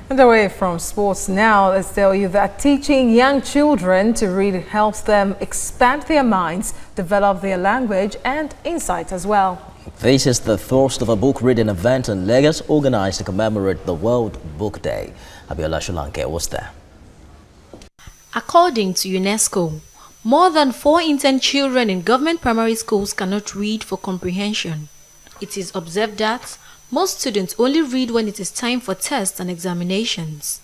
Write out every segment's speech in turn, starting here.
And away from sports now, let's tell you that teaching young children to read helps them expand their minds, develop their language and insight as well. This is the thrust of a book reading event in Lagos organized to commemorate the World Book Day. Abiola Sholanke was there. According to UNESCO, more than 4 in 10 children in government primary schools cannot read for comprehension. It is observed that most students only read when it is time for tests and examinations.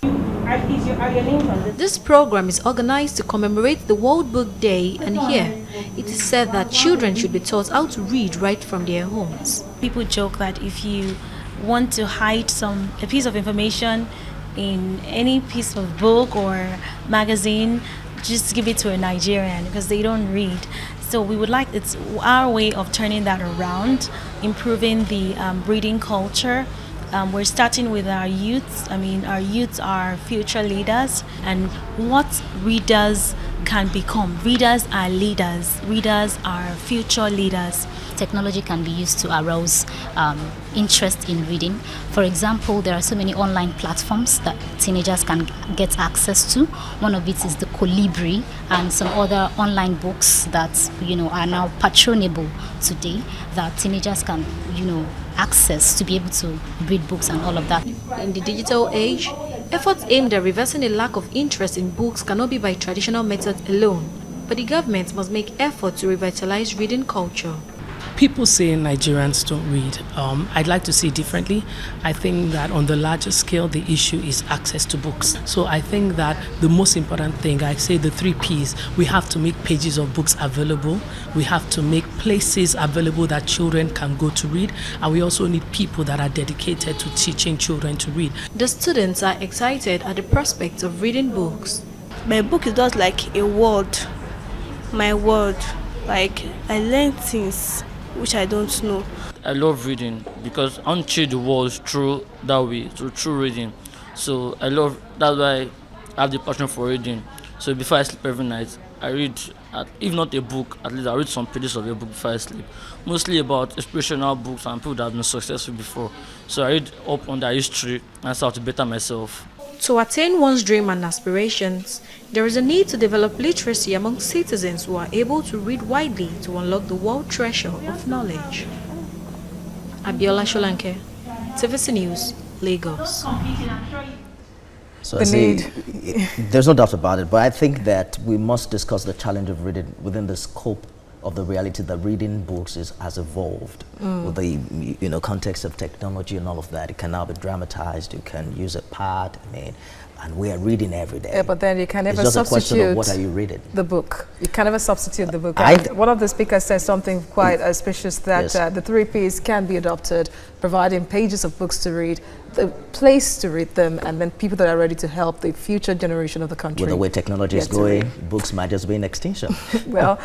This program is organized to commemorate the World Book Day, and here it is said that children should be taught how to read right from their homes. People joke that if you want to hide a piece of information in any piece of book or magazine, just give it to a Nigerian because they don't read. So we would like, it's our way of turning that around, improving the reading culture. We're starting with our youths. Our youths are future leaders, and what readers can become. Readers are leaders. Readers are future leaders. Technology can be used to arouse interest in reading. For example, there are so many online platforms that teenagers can get access to. One of it is the Colibri and some other online books that are now patronable today that teenagers can access to be able to read books and all of that. In the digital age, efforts aimed at reversing a lack of interest in books cannot be by traditional methods alone, but the government must make efforts to revitalize reading culture. People say Nigerians don't read. I'd like to see it differently. I think that on the larger scale, the issue is access to books. So I think that the most important thing, I say the 3 Ps, we have to make pages of books available. We have to make places available that children can go to read. And we also need people that are dedicated to teaching children to read. The students are excited at the prospect of reading books. My book is just like a word, my word. Like I learn things which I don't know. I love reading because I want to change the world through that way, through reading. So that's why I have the passion for reading. So before I sleep every night, I read, if not a book, at least I read some pages of a book before I sleep. Mostly about inspirational books and people that have been successful before. So I read up on their history and start to better myself. To attain one's dream and aspirations, there is a need to develop literacy among citizens who are able to read widely to unlock the world treasure of knowledge. Abiola Sholanke, TVC News, Lagos. So there's no doubt about it, but I think that we must discuss the challenge of reading within the scope of the reality that reading books has evolved with the context of technology and all of that. It can now be dramatized. You can use a pad. And we are reading every day. Yeah, but then you can never substitute. It's just a question of substitute what are you reading. the book. You can never substitute the book. And one of the speakers said something quite auspicious, that Yes. the 3 Ps can be adopted, providing pages of books to read, the place to read them, and then people that are ready to help the future generation of the country. With the way technology is to going, read. books might just be in extinction. Well.